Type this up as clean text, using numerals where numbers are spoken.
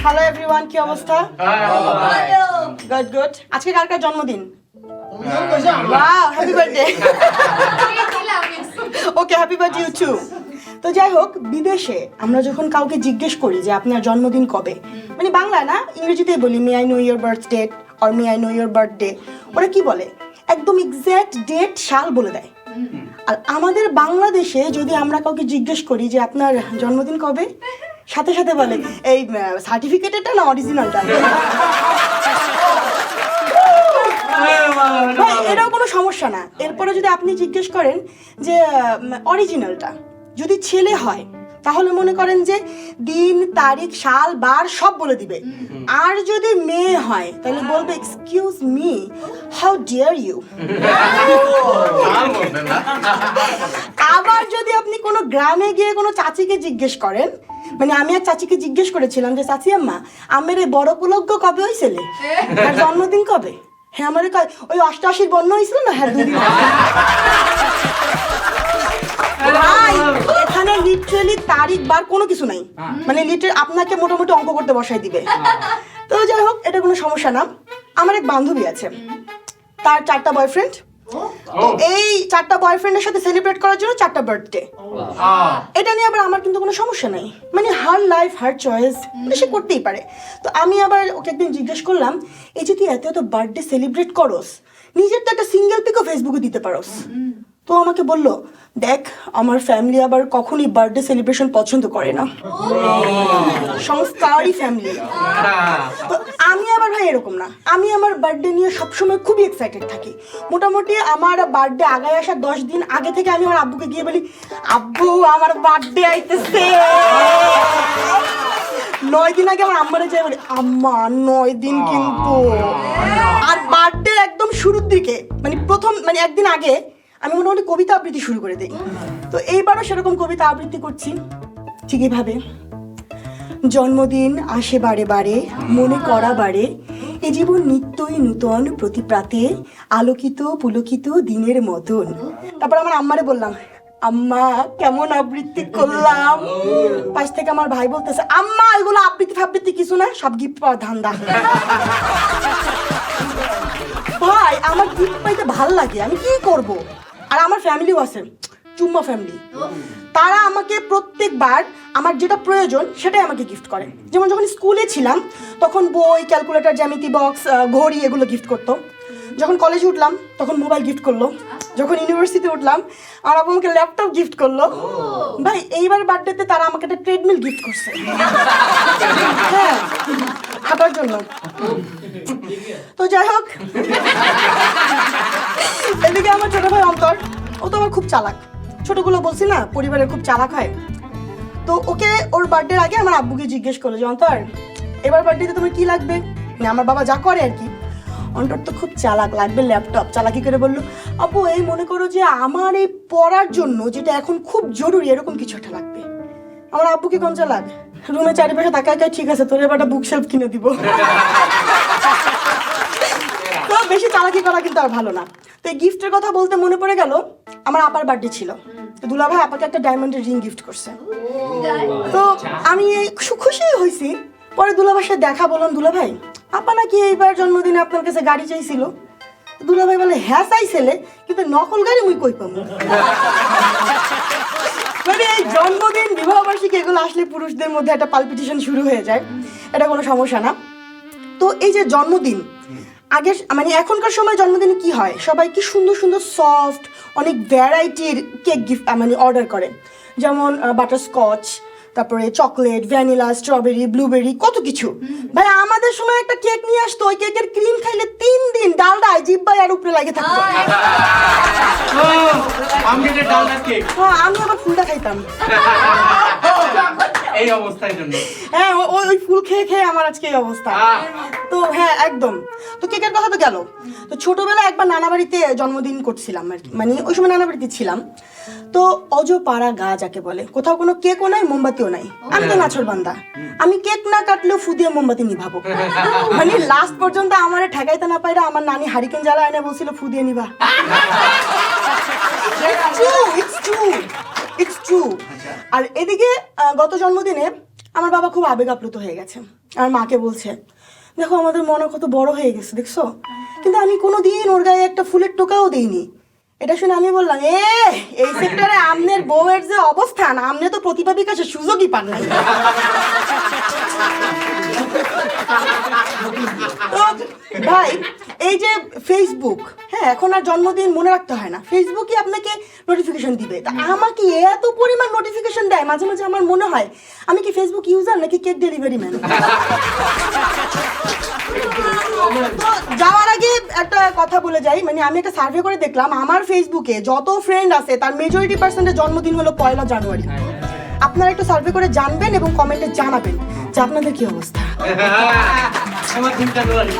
Hello everyone, কি অবস্থা? Good good. আজকে কার কার জন্মদিন? Wow, happy birthday. Okay, happy birthday you too. তো যাই হোক, বিদেশে আমরা যখন কাউকে জিজ্ঞেস করি যে আপনার জন্মদিন কবে, মানে বাংলা না, ইংরেজিতেই বলি may I know your birth date or may I know your birthday, ওরা কি বলে একদম এক্স্যাক্ট ডেট সাল বলে দেয়। আর আমাদের বাংলাদেশে যদি আমরা কাউকে জিজ্ঞেস করি যে আপনার জন্মদিন কবে, সাথে সাথে বলে এই সার্টিফিকেটেরটা না অরিজিনালটা। এটাও কোনো সমস্যা না। এরপরে যদি আপনি জিজ্ঞেস করেন যে অরিজিনালটা, যদি ছেলে হয় তাহলে মনে করেন যে দিন তারিখ সাল বার সব বলে দিবে। আর যদি মেয়ে হয় তাহলে বলবে excuse me, how dare you. আবার যদি আপনি কোনো গ্রামে গিয়ে কোনো চাচিকে জিজ্ঞেস করেন, মানে আমি আর চাচিকে জিজ্ঞেস করেছিলাম যে চাচি আম্মা আমার এই বড় উপলক্ষ কবে হয়েছিলে, আর জন্মদিন কবে? হ্যাঁ আমার ওই 88 বন্য হয়েছিল না, হ্যাঁ 2 দিন। এখানে লিটারালি তারিখ বার কোনো কিছু নাই, মানে লিটারালি আপনাকে মোটামুটি অঙ্ক করতে বসাই দিবে। তো যাই হোক, এটা কোনো সমস্যা না। আমার এক বান্ধবী আছে, তার 4টা বয়ফ্রেন্ড। তো এই 4টা বয়ফ্রেন্ডের সাথে সেলিব্রেট করার জন্য 4টা বার্থডে। এটা নিয়ে আবার আমার কিন্তু কোনো সমস্যা নাই, মানে হার লাইফ হার চয়েস, সে করতেই পারে। তো আমি আবার ওকে একদিন জিজ্ঞেস করলাম, এই যে তুই এত এত বার্থডে সেলিব্রেট করস, নিজের তো একটা সিঙ্গেল পিকও ফেসবুকে দিতে পারোস। তো আমাকে বললো, দেখ আমার ফ্যামিলি আবার কখনই বার্থডে সেলিব্রেশন পছন্দ করে না, সংস্কারী ফ্যামিলি। তো আমি আবার ভাই এরকম না, আমি আমার বার্থডে নিয়ে সবসময় খুবই এক্সাইটেড থাকি। মোটামুটি আমার বার্থডে আগায় আসার 10 দিন আগে থেকে আমি আমার আব্বুকে গিয়ে বলি, আব্বু আমার বার্থডে আইতেছে। 9 দিন আগে আমার আম্মারে যাই বলি, আম্মা 9 দিন কিন্তু। আর বার্থডে একদম শুরুর দিকে, মানে প্রথম, মানে একদিন আগে আমি মোটামুটি কবিতা আবৃত্তি শুরু করে দিই। তো এইবারও সেরকম কবিতা আবৃত্তি করছি। ঠিক এইভাবে, জন্মদিন আসে বারে বারে, মনে করা বারে, এ জীবন নিত্যই নূতন, প্রতি প্রাতে আলোকিত পুলকিত দিনের মতন। তারপর আমার আম্মারে বললাম, আম্মা কেমন আবৃত্তি করলাম? পাশ থেকে আমার ভাই বলতেছে, আম্মা এগুলো আবৃত্তি ফাবৃত্তি কিছু না, সব গিফট পাওয়ার ধান্দা। ভাই আমার গিফট পাইতে ভাল লাগে, আমি কি করব? আর আমার ফ্যামিলিও আছে, চুম্মা ফ্যামিলি। তারা আমাকে প্রত্যেকবার আমার যেটা প্রয়োজন সেটাই আমাকে গিফট করে। যেমন যখন স্কুলে ছিলাম তখন বই, ক্যালকুলেটর, জ্যামিতি বক্স, ঘড়ি এগুলো গিফট করতো। যখন কলেজে উঠলাম তখন মোবাইল গিফট করলো। যখন ইউনিভার্সিটি উঠলাম আমার আব্বু আমাকে ল্যাপটপ গিফট করলো। ভাই এইবার বার্থডেতে তারা আমাকে একটা ট্রেডমিল গিফট করছে, হ্যাঁ হাঁটার জন্য। তো যাই হোক, এদিকে আমার ছোট ভাই অন্তর, ও তো আমার খুব চালাক। ছোটগুলো বলছি না পরিবারের খুব চালাক হয়। তো ওকে ওর বার্থডের আগে আমার আব্বুকে জিজ্ঞেস করলো যে অন্তর এবার বার্থডেতে তোমার কি লাগবে, মানে আমার বাবা যা করে আর কি। অন্তর তো খুব চালাক, লাগবে ল্যাপটপ। চালাকি করে বললো, আব্বু এই মনে করো যে আমার এই পড়ার জন্য যেটা এখন খুব জরুরি এরকম কিছু একটা লাগবে। আমার আব্বুকে কম চালাক, রুমে চারিপাশে তাকায়, ঠিক আছে তোর এবার একটা বুকশেলফ কিনে দিব। তো বেশি চালাকি করা কিন্তু আর ভালো না। তো এই গিফটের কথা বলতে মনে পড়ে গেল, আমার আপার বার্থডে ছিল। তো দুলাভাই আপাকে একটা ডায়মন্ডের রিং গিফট করছে। তো আমি খুশি হয়েছি। পরে দুলাভাইয়ের সাথে দেখা, বললাম দুলাভাই আপা নাকি এইবার জন্মদিনে আপনার কাছে গাড়ি চাইছিল। দুলাভাই বলে, হ্যাঁ চাইছিলে, কিন্তু নকল গাড়ি মুই কই পাবো। মানে এই জন্মদিন, বিবাহবার্ষিকী এগুলো আসলে পুরুষদের মধ্যে একটা পালপিটেশন শুরু হয়ে যায়, এটা কোনো সমস্যা না। তো এই যে জন্মদিন, আগে মানে এখনকার সময় জন্মদিনে কি হয়, সবাই কি সুন্দর সুন্দর সফট অনেক ভ্যারাইটির কেক গিফট মানে অর্ডার করে। যেমন বাটারস্কচ, তারপরে চকলেট, ভ্যানিলা, স্ট্রবেরি, ব্লুবেরি, কত কিছু। ভাই আমাদের সময় একটা কেক নিয়ে আসতো, ওই কেকের ক্রিম খাইলে 3 দিন ডালডায় জিব্বায় আর উপরে লাগে থাকতো। হ্যাঁ আমি আবার ফুলটা খাইতাম। এই অবস্থার জন্য। হ্যাঁ ওই ফুল খেয়ে খেয়ে আমার আজকে এই অবস্থা। তো হ্যাঁ একদম। তো কেকের কথা তো গেল। তো ছোটবেলায় একবার নানা বাড়িতে জন্মদিন করছিলাম আর কি, মানে ওই সময় নানা বাড়িতে ছিলাম। তো অজপাড়া গা যাকে বলে, কোথাও কোনো কেকও নাই, মোমবাতিও নাই। আমি তো নাছোড়বান্দা, আমি কেক না কাটলেও ফু দিয়ে মোমবাতি নিভাবো। মানে লাস্ট পর্যন্ত আমার ঠেকাইতে না পাইরা আমার নানি হারিকেন জ্বালা এনে বলছিল ফু দিয়ে নিবা। It's true. আর এদিকে গত জন্মদিনে আমার বাবা খুব আবেগ আপ্লুত হয়ে গেছে। আমার মাকে বলছে, দেখো আমাদের মনে কত বড় হয়ে গেছে দেখছো, কিন্তু আমি কোনোদিন ওর গায়ে একটা ফুলের টোকাও দিইনি। এটা শুনে আমি বললাম, এই সেক্টরে আমনের বউয়ের যে অবস্থান, আমনে তো প্রতিভা বিকাশের সুযোগই পান নাই। তো ভাই এই যে ফেসবুক, হ্যাঁ এখন আর জন্মদিন মনে রাখতে হয় না, ফেসবুকই আপনাকে নোটিফিকেশন দিবে। তা আমাকে এত পরিমাণ নোটিফিকেশন দেয়, মাঝে মাঝে আমার মনে হয় আমি কি ফেসবুক ইউজার নাকি কেক ডেলিভারি ম্যান। তো যাওয়ার আগে একটা কথা বলে যাই, মানে আমি একটা সার্ভে করে দেখলাম আমার ফেসবুকে যত ফ্রেন্ড আছে তার মেজরিটি পার্সেন্টের জন্মদিন হলো 1 জানুয়ারি। আপনারা একটু সার্ভে করে জানবেন এবং কমেন্টে জানাবেন যে আপনাদের কি অবস্থা। আমার 3 জানুয়ারি।